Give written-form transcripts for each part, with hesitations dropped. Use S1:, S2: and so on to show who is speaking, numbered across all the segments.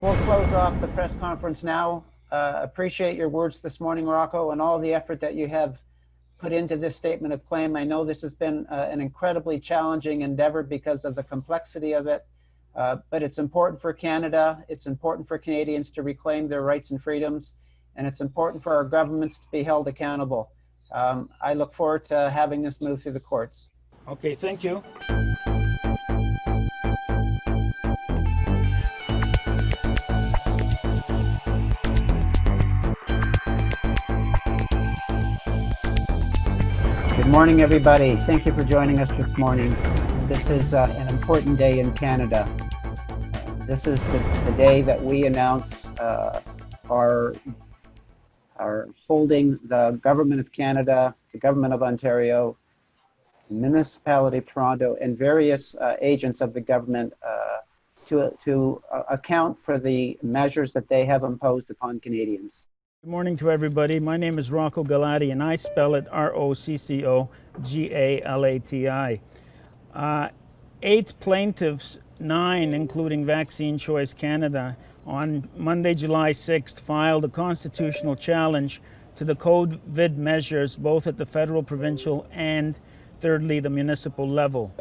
S1: We'll close off the press conference now. Appreciate your words this morning, Rocco, and all the effort that you have put into this statement of claim. I know this has been an incredibly challenging endeavor because of the complexity of it, but it's important for Canada, it's important for Canadians to reclaim their rights and freedoms, and it's important for our governments to be held accountable. I look forward to having this move through the courts.
S2: Okay, thank you.
S1: Good morning, everybody. Thank you for joining us this morning. This is an important day in Canada. This is the day that we announce our holding the Government of Canada, the Government of Ontario, the Municipality of Toronto, and various agents of the government to account for the measures that they have imposed upon Canadians.
S2: Good morning to everybody. My name is Rocco Galati, and I spell it R-O-C-C-O-G-A-L-A-T-I. 8 plaintiffs, 9 including Vaccine Choice Canada, on Monday, July 6th, filed a constitutional challenge to the COVID measures, both at the federal, provincial, and thirdly, the municipal level.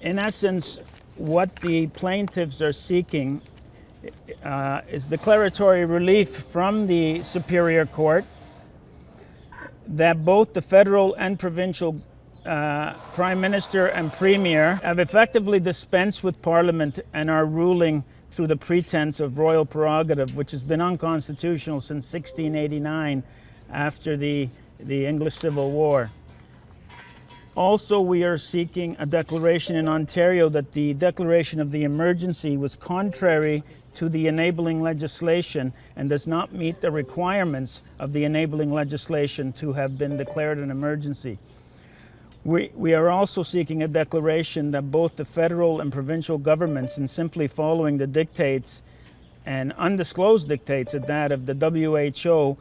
S2: In essence, what the plaintiffs are seeking is declaratory relief from the Superior Court that both the federal and provincial Prime Minister and Premier have effectively dispensed with Parliament and are ruling through the pretense of royal prerogative, which has been unconstitutional since 1689 after the English Civil War. Also, we are seeking a declaration in Ontario that the declaration of the emergency was contrary to the enabling legislation and does not meet the requirements of the enabling legislation to have been declared an emergency. We are also seeking a declaration that both the federal and provincial governments, in simply following the dictates and undisclosed dictates at that of the WHO,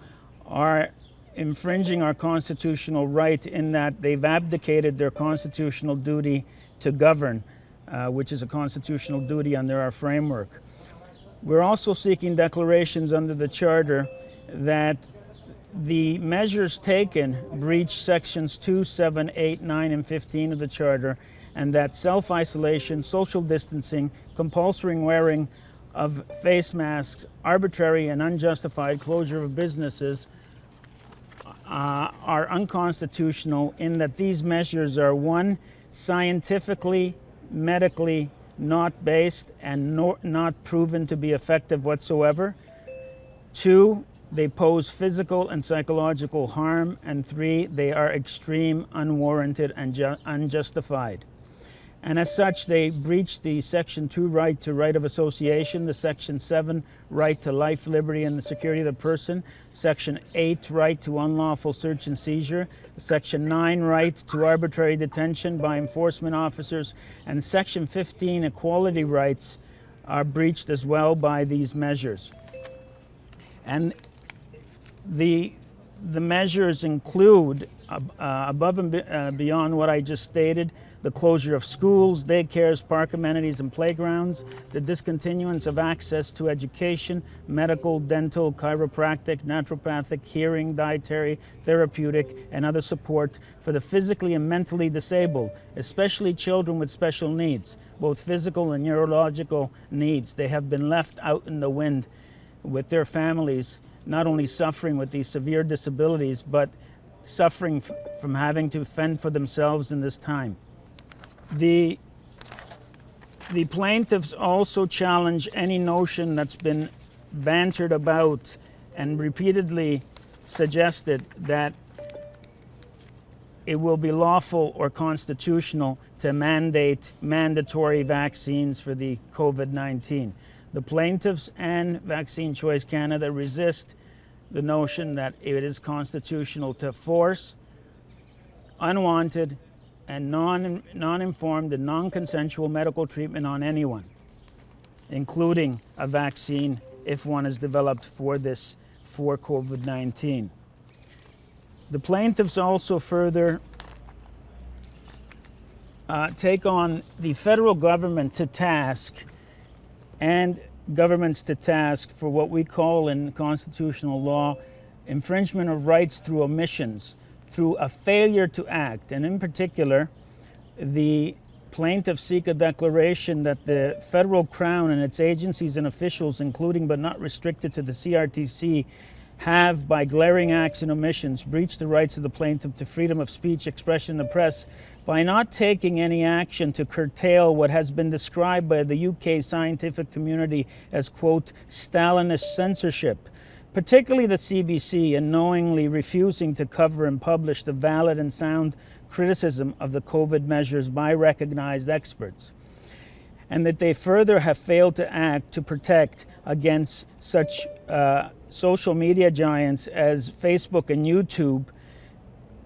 S2: are infringing our constitutional right in that they've abdicated their constitutional duty to govern, which is a constitutional duty under our framework. We're also seeking declarations under the Charter that the measures taken breach sections 2, 7, 8, 9, and 15 of the Charter, and that self-isolation, social distancing, compulsory wearing of face masks, arbitrary and unjustified closure of businesses are unconstitutional in that these measures are, 1, scientifically, medically not based and not proven to be effective whatsoever. 2, they pose physical and psychological harm. And 3, they are extreme, unwarranted, and unjustified. And as such, they breach the Section 2 right to right of association, the Section 7 right to life, liberty, and the security of the person, Section 8 right to unlawful search and seizure, Section 9 right to arbitrary detention by enforcement officers, and Section 15 equality rights are breached as well by these measures. And the measures include, above and beyond what I just stated, the closure of schools, daycares, park amenities, and playgrounds, the discontinuance of access to education, medical, dental, chiropractic, naturopathic, hearing, dietary, therapeutic, and other support for the physically and mentally disabled, especially children with special needs, both physical and neurological needs. They have been left out in the wind with their families, not only suffering with these severe disabilities, but suffering from having to fend for themselves in this time. The plaintiffs also challenge any notion that's been bantered about and repeatedly suggested that it will be lawful or constitutional to mandate mandatory vaccines for the COVID-19. The plaintiffs and Vaccine Choice Canada resist the notion that it is constitutional to force unwanted and non-informed and non-consensual medical treatment on anyone, including a vaccine if one is developed for COVID-19. The plaintiffs also further take on the federal government to task and governments to task for what we call in constitutional law infringement of rights through omissions, through a failure to act. And in particular, the plaintiffs seek a declaration that the federal crown and its agencies and officials, including but not restricted to the CRTC, have, by glaring acts and omissions, breached the rights of the plaintiff to freedom of speech, expression, and the press by not taking any action to curtail what has been described by the UK scientific community as, quote, Stalinist censorship, particularly the CBC, in knowingly refusing to cover and publish the valid and sound criticism of the COVID measures by recognized experts, and that they further have failed to act to protect against such social media giants as Facebook and YouTube,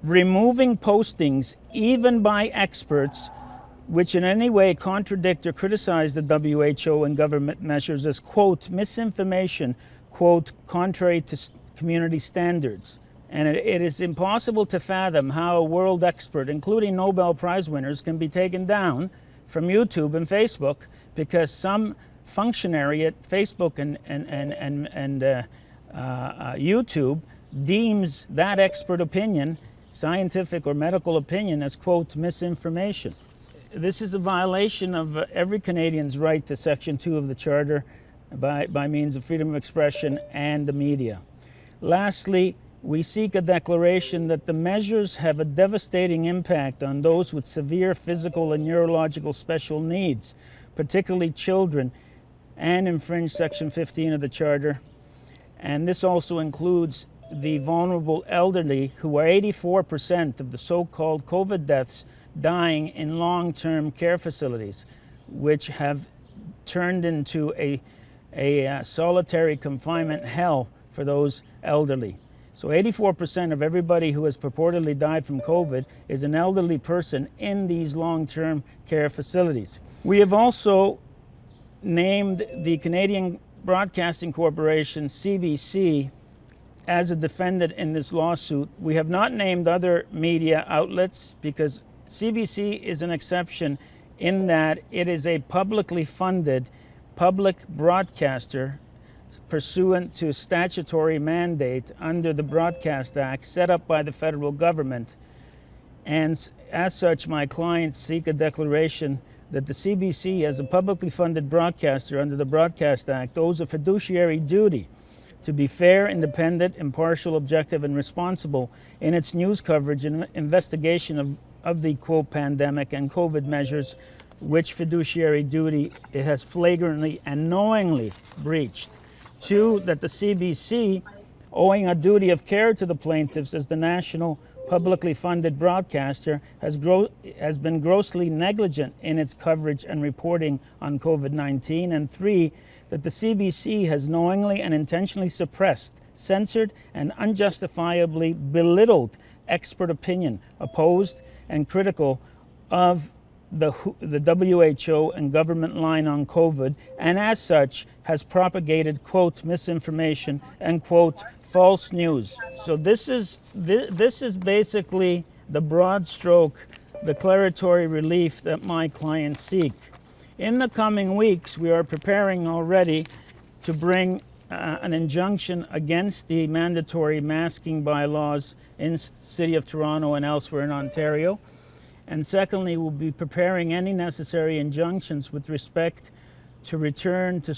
S2: removing postings even by experts which in any way contradict or criticize the WHO and government measures as, quote, misinformation, quote, contrary to community standards. And it is impossible to fathom how a world expert, including Nobel Prize winners, can be taken down from YouTube and Facebook because some functionary at Facebook and YouTube deems that expert opinion, scientific or medical opinion, as, quote, misinformation. This is a violation of every Canadian's right to Section 2 of the Charter by means of freedom of expression and the media. Lastly, we seek a declaration that the measures have a devastating impact on those with severe physical and neurological special needs, particularly children, and infringe Section 15 of the Charter. And this also includes the vulnerable elderly, who are 84% of the so-called COVID deaths dying in long-term care facilities, which have turned into a solitary confinement hell for those elderly. So 84% of everybody who has purportedly died from COVID is an elderly person in these long-term care facilities. We have also named the Canadian Broadcasting Corporation, CBC, as a defendant in this lawsuit. We have not named other media outlets because CBC is an exception in that it is a publicly funded public broadcaster pursuant to statutory mandate under the Broadcast Act set up by the federal government. And as such, my clients seek a declaration that the CBC, as a publicly funded broadcaster under the Broadcast Act, owes a fiduciary duty to be fair, independent, impartial, objective, and responsible in its news coverage and investigation of the, quote, pandemic and COVID measures, which fiduciary duty it has flagrantly and knowingly breached. 2, that the CBC, owing a duty of care to the plaintiffs as the national publicly funded broadcaster, has been grossly negligent in its coverage and reporting on COVID-19. And 3, that the CBC has knowingly and intentionally suppressed, censored, and unjustifiably belittled expert opinion opposed and critical of the WHO and government line on COVID, and as such has propagated, quote, misinformation and, quote, false news. So this is basically the broad stroke declaratory relief that my clients seek. In the coming weeks, we are preparing already to bring an injunction against the mandatory masking bylaws in the City of Toronto and elsewhere in Ontario. And secondly, we'll be preparing any necessary injunctions with respect to return to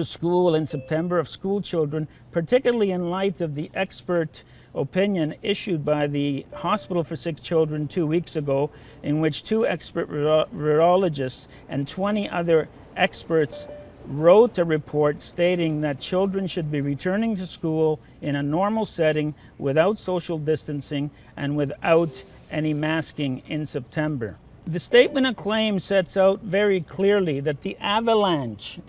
S2: school in September of school children, particularly in light of the expert opinion issued by the Hospital for Sick Children 2 weeks ago, in which 2 expert virologists and 20 other experts wrote a report stating that children should be returning to school in a normal setting without social distancing and without any masking in September. The statement of claim sets out very clearly that the avalanche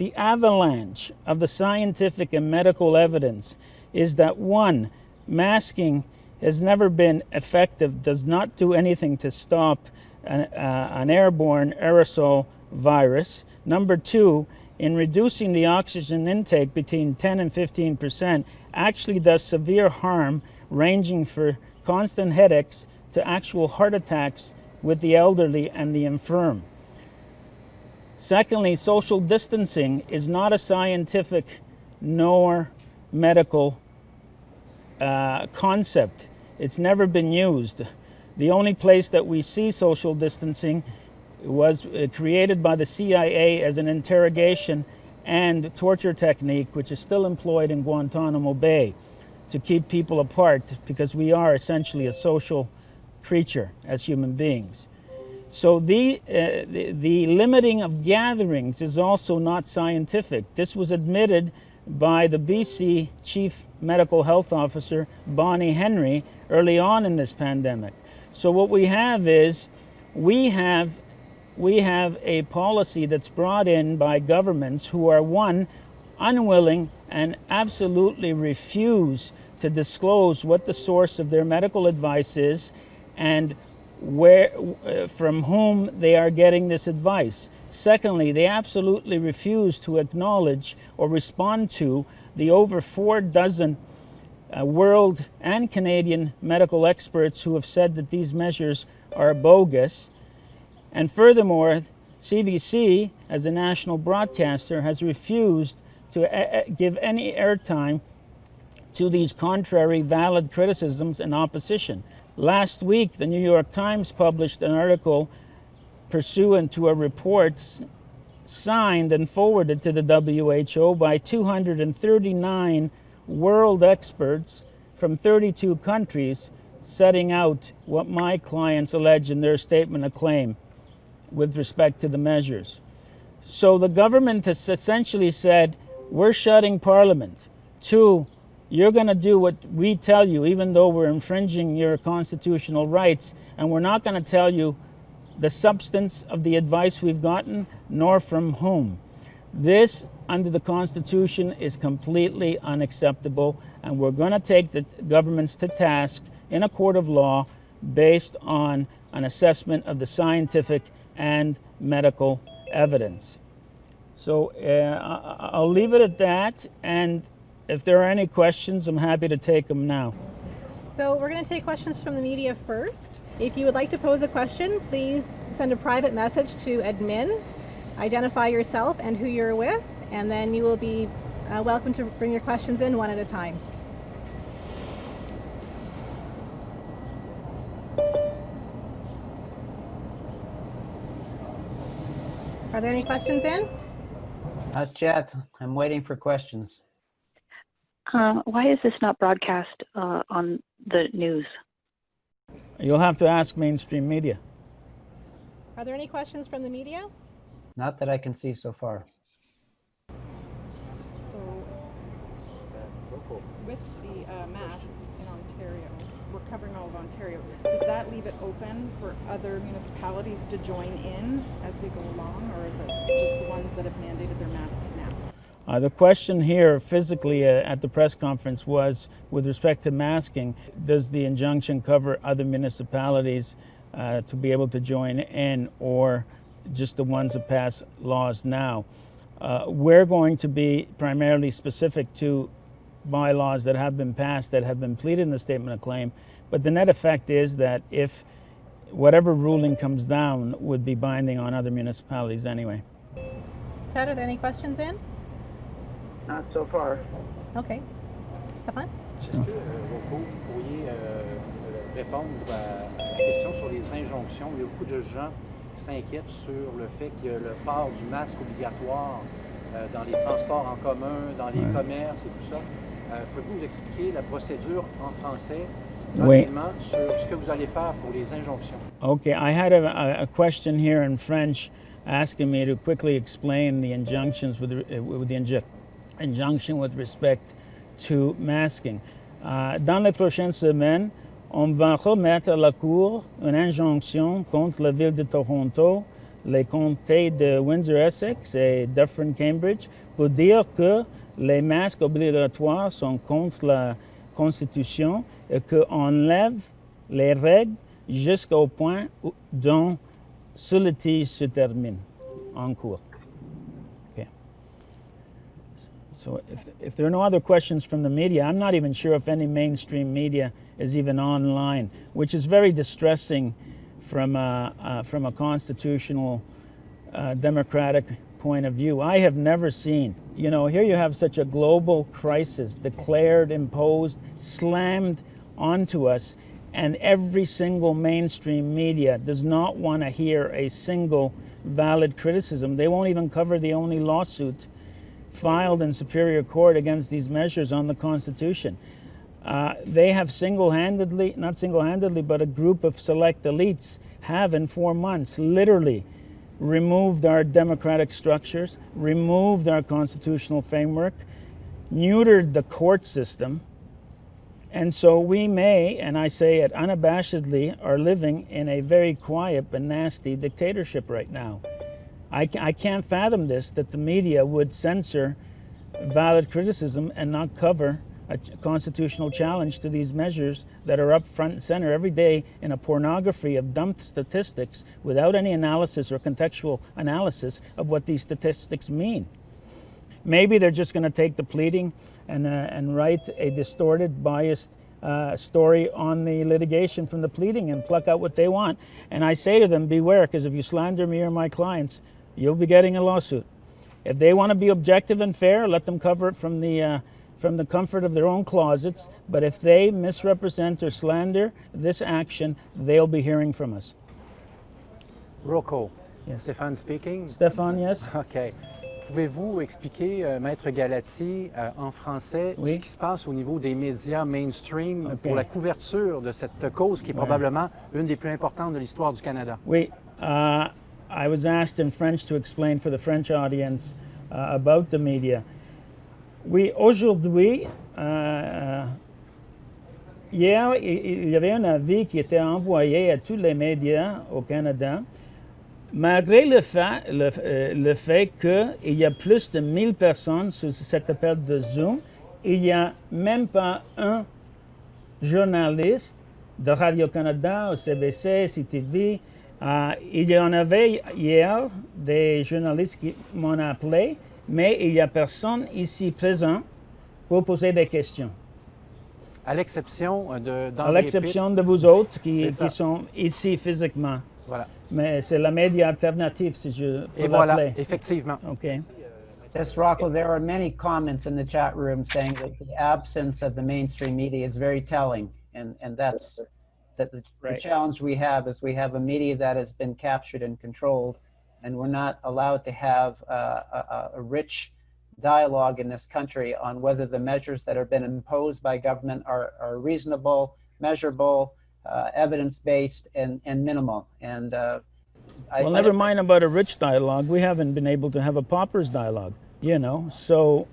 S2: of the scientific and medical evidence is that 1, masking has never been effective, does not do anything to stop an airborne aerosol virus. Number 2, in reducing the oxygen intake between 10 and 15%, actually does severe harm, ranging from constant headaches to actual heart attacks with the elderly and the infirm. Secondly, social distancing is not a scientific nor medical concept. It's never been used. The only place that we see social distancing was created by the CIA as an interrogation and torture technique, which is still employed in Guantanamo Bay to keep people apart, because we are essentially a social creature as human beings. So the limiting of gatherings is also not scientific. This was admitted by the BC Chief Medical Health Officer, Bonnie Henry, early on in this pandemic. So what we have is, we have a policy that's brought in by governments who are, one, unwilling and absolutely refuse to disclose what the source of their medical advice is and from whom they are getting this advice. Secondly, they absolutely refuse to acknowledge or respond to the over 4 dozen world and Canadian medical experts who have said that these measures are bogus. And furthermore, CBC, as a national broadcaster, has refused to give any airtime to these contrary valid criticisms and opposition. Last week, the New York Times published an article pursuant to a report signed and forwarded to the WHO by 239 world experts from 32 countries, setting out what my clients allege in their statement of claim with respect to the measures. So the government has essentially said, we're shutting Parliament. 2, you're going to do what we tell you, even though we're infringing your constitutional rights, and we're not going to tell you the substance of the advice we've gotten, nor from whom. This, under the Constitution, is completely unacceptable, and we're going to take the governments to task in a court of law based on an assessment of the scientific and medical evidence. So I'll leave it at that, and if there are any questions, I'm happy to take them now.
S3: So we're going to take questions from the media first. If you would like to pose a question, please send a private message to admin, identify yourself and who you're with, and then you will be welcome to bring your questions in one at a time. Are there any questions in?
S1: Not yet. I'm waiting for questions.
S4: Why is this not broadcast on the news?
S2: You'll have to ask mainstream media.
S3: Are there any questions from the media?
S1: Not that I can see so far.
S5: So, with the masks in Ontario, we're covering all of Ontario. Does that leave it open for other municipalities to join in as we go along, or is it just the ones that have mandated their masks now?
S2: The question here physically at the press conference was, with respect to masking, does the injunction cover other municipalities to be able to join in, or just the ones that pass laws now? We're going to be primarily specific to bylaws that have been passed, that have been pleaded in the statement of claim, but the net effect is that if whatever ruling comes down would be binding on other municipalities anyway.
S3: Ted, are there any questions in?
S1: Not so far.
S3: Okay. Stéphane?
S6: Est-ce que, Rocco, vous pourriez répondre à la question sur les injonctions? Il y a beaucoup de gens qui s'inquiètent sur le fait que le port du masque obligatoire dans les transports en commun, dans les commerces et tout ça. Pouvez-vous nous expliquer la procédure en français rapidement sur ce que vous allez faire pour les injonctions?
S2: Okay, I had a question here in French asking me to quickly explain the injunctions with the injunction with respect to masking. Dans les prochaines semaines, on va remettre à la Cour une injonction contre la ville de Toronto, les comtés de Windsor-Essex et Dufferin-Cambridge pour dire que les masques obligatoires sont contre la Constitution et qu'on lève les règles jusqu'au point dont ce litige se termine en cours. So if there are no other questions from the media, I'm not even sure if any mainstream media is even online, which is very distressing from a constitutional democratic point of view. I have never seen, here you have such a global crisis declared, imposed, slammed onto us, and every single mainstream media does not want to hear a single valid criticism. They won't even cover the only lawsuit filed in Superior Court against these measures on the Constitution. They have not single-handedly, but a group of select elites have in 4 months literally removed our democratic structures, removed our constitutional framework, neutered the court system. And so we may, and I say it unabashedly, are living in a very quiet but nasty dictatorship right now. I can't fathom this, that the media would censor valid criticism and not cover a constitutional challenge to these measures that are up front and center every day in a pornography of dumped statistics without any analysis or contextual analysis of what these statistics mean. Maybe they're just going to take the pleading and write a distorted, biased story on the litigation from the pleading and pluck out what they want. And I say to them, beware, because if you slander me or my clients, you'll be getting a lawsuit. If they want to be objective and fair, let them cover it from the comfort of their own closets. But if they misrepresent or slander this action, they'll be hearing from us.
S6: Rocco,
S2: Yes.
S6: Stéphane speaking.
S2: Stéphane, yes?
S6: OK. Pouvez-vous expliquer, Maître Galati, en français,
S2: Oui.
S6: ce qui se passe au niveau des médias mainstream
S2: OK.
S6: pour la couverture de cette cause qui est probablement une des plus importantes de l'histoire du Canada?
S2: Oui. I was asked in French to explain for the French audience about the media. Oui, aujourd'hui, hier, il y avait un avis qui était envoyé à tous les médias au Canada, malgré le fait qu'il y a plus de 1000 personnes sur cet appel de Zoom, il n'y a même pas un journaliste de Radio-Canada, au CBC, CTV. Il y en avait hier des journalistes qui m'ont appelé, mais il n'y a personne ici présent pour poser des questions.
S6: À l'exception
S2: À l'exception de vous autres qui
S6: ça.
S2: sont ici physiquement.
S6: Voilà.
S2: Mais c'est la média alternative, si je peux
S6: Et voilà,
S2: l'appeler.
S6: effectivement.
S2: OK.
S1: Yes, Rocco, there are many comments in the chat room saying that the absence of the mainstream media is very telling. And that's that the
S2: Right.
S1: challenge we have is we have a media that has been captured and controlled, and we're not allowed to have a rich dialogue in this country on whether the measures that have been imposed by government are reasonable, measurable, evidence-based, and minimal. And
S2: Well, never mind about a rich dialogue. We haven't been able to have a pauper's dialogue, So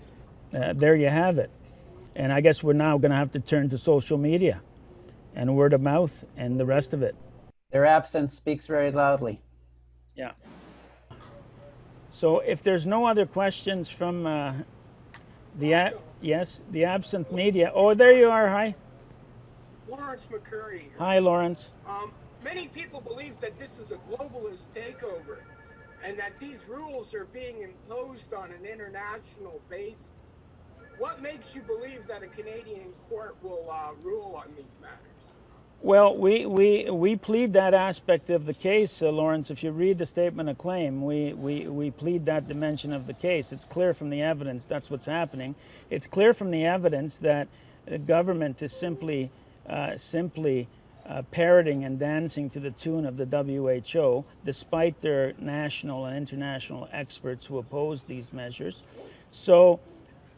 S2: there you have it. And I guess we're now going to have to turn to social media and word of mouth and the rest of it.
S1: Their absence speaks very loudly.
S2: Yeah. So if there's no other questions from the absent media. Oh, there you are. Hi.
S7: Lawrence McCurry here.
S2: Hi, Lawrence.
S7: Many people believe that this is a globalist takeover and that these rules are being imposed on an international basis. What makes you believe that a Canadian court will rule on these matters?
S2: Well, we plead that aspect of the case, Lawrence. If you read the statement of claim, we plead that dimension of the case. It's clear from the evidence that's what's happening. It's clear from the evidence that the government is simply parroting and dancing to the tune of the WHO, despite their national and international experts who oppose these measures. So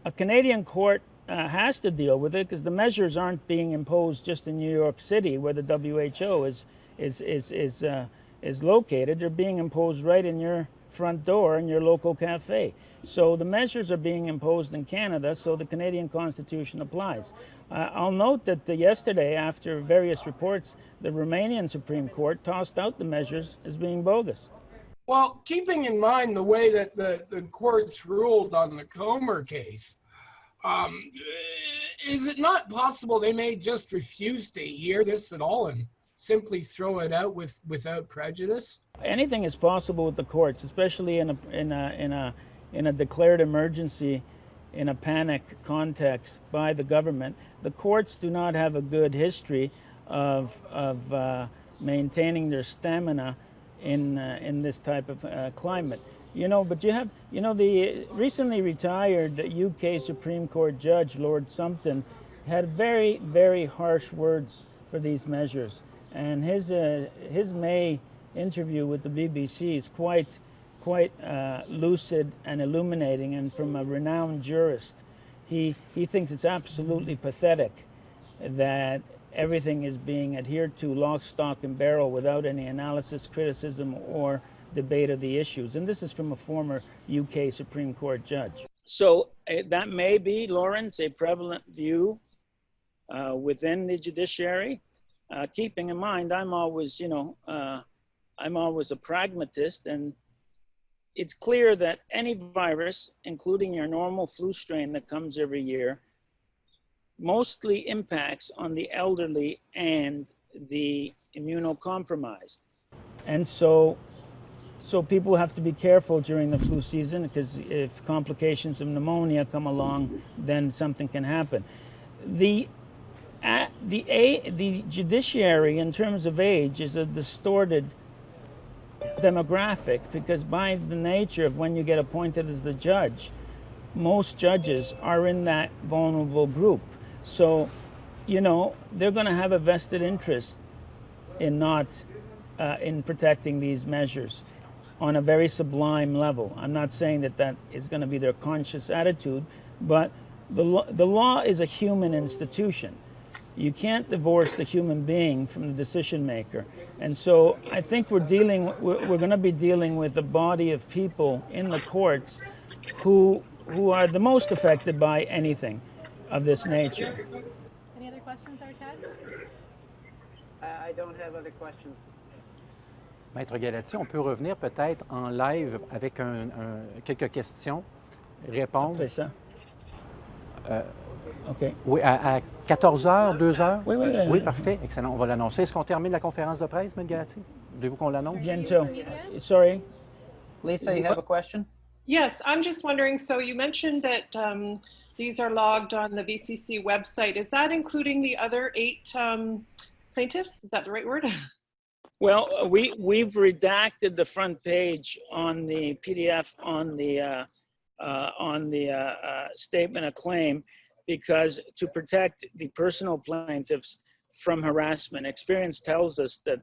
S2: a Canadian court has to deal with it because the measures aren't being imposed just in New York City, where the WHO is located. They're being imposed right in your front door in your local cafe. So the measures are being imposed in Canada, so the Canadian Constitution applies. I'll note that yesterday, after various reports, the Romanian Supreme Court tossed out the measures as being bogus.
S7: Well, keeping in mind the way that the courts ruled on the Comer case, is it not possible they may just refuse to hear this at all and simply throw it out without prejudice?
S2: Anything is possible with the courts, especially in a declared emergency, in a panic context by the government. The courts do not have a good history of maintaining their stamina in this type of climate. But you have, the recently retired UK Supreme Court Judge, Lord Sumpton, had very, very harsh words for these measures. And his May interview with the BBC is quite lucid and illuminating, and from a renowned jurist. He thinks it's absolutely pathetic that everything is being adhered to lock, stock, and barrel without any analysis, criticism, or debate of the issues. And this is from a former UK Supreme Court judge. So that may be, Lawrence, a prevalent view within the judiciary. Keeping in mind, I'm always a pragmatist, and it's clear that any virus, including your normal flu strain that comes every year, mostly impacts on the elderly and the immunocompromised. And so people have to be careful during the flu season, because if complications of pneumonia come along, then something can happen. The judiciary, in terms of age, is a distorted demographic, because by the nature of when you get appointed as the judge, most judges are in that vulnerable group. So, they're going to have a vested interest in in protecting these measures on a very sublime level. I'm not saying that is going to be their conscious attitude, but the law is a human institution. You can't divorce the human being from the decision maker. And so I think we're going to be dealing with a body of people in the courts who are the most affected by anything of this nature.
S3: Any other questions there, Ted?
S1: I don't have other questions.
S6: Maître Galati, on peut revenir peut-être en live avec quelques questions, répondre.
S2: Après ça. OK.
S6: Oui, à 14h, 2h?
S2: Oui, oui.
S6: Oui, parfait. Excellent. On va l'annoncer. Est-ce qu'on termine la conférence de presse, M. Galati? Voulez-vous qu'on l'annonce?
S2: Bientôt. Sorry.
S1: Lisa, you have a question?
S8: Yes, I'm just wondering, so you mentioned that these are logged on the VCC website. Is that including the other 8 plaintiffs? Is that the right word?
S2: Well, we've redacted the front page on the PDF on the statement of claim, because to protect the personal plaintiffs from harassment. Experience tells us that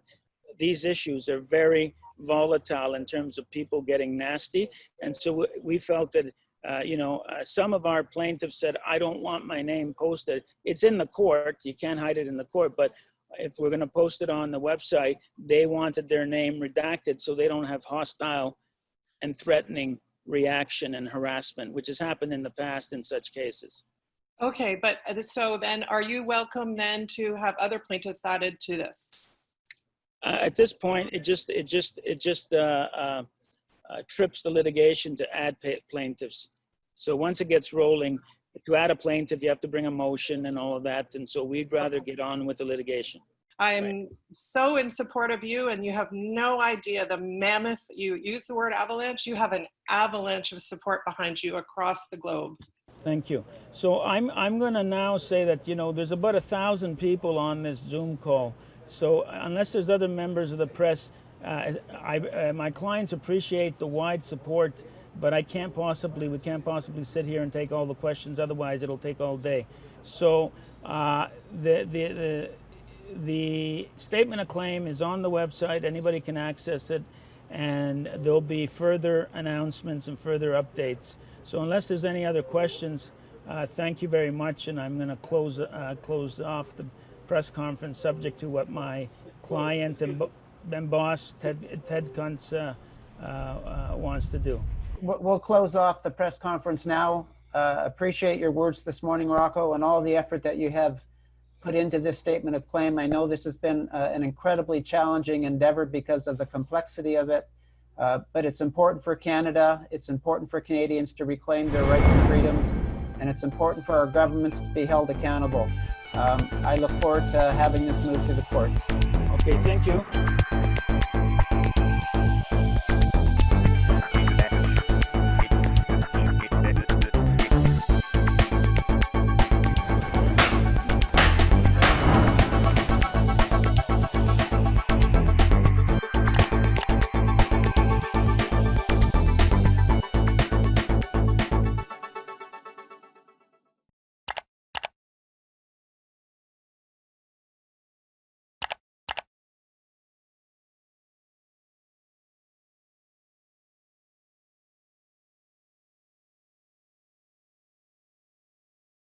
S2: these issues are very volatile in terms of people getting nasty. And so we felt that, some of our plaintiffs said, I don't want my name posted. It's in the court. You can't hide it in the court. But if we're going to post it on the website, they wanted their name redacted so they don't have hostile and threatening reaction and harassment, which has happened in the past in such cases.
S8: Okay, but so then are you welcome then to have other plaintiffs added to this?
S2: At this point, it just trips the litigation to add plaintiffs. So once it gets rolling, to add a plaintiff, you have to bring a motion and all of that. And so we'd rather get on with the litigation.
S8: I'm so in support of you, and you have no idea the mammoth, you use the word avalanche, you have an avalanche of support behind you across the globe.
S2: Thank you. So I'm going to now say that, there's about 1,000 people on this Zoom call. So unless there's other members of the press, my clients appreciate the wide support, but we can't possibly sit here and take all the questions. Otherwise, it'll take all day. So the statement of claim is on the website. Anybody can access it, and there'll be further announcements and further updates. So unless there's any other questions, thank you very much, and I'm going to close off the press conference subject to what my client and boss, Ted Kuntz, wants to do.
S1: We'll close off the press conference now. Appreciate your words this morning, Rocco, and all the effort that you have put into this statement of claim. I know this has been an incredibly challenging endeavor because of the complexity of it, but it's important for Canada, it's important for Canadians to reclaim their rights and freedoms, and it's important for our governments to be held accountable. I look forward to having this move to the courts.
S2: Okay, thank you.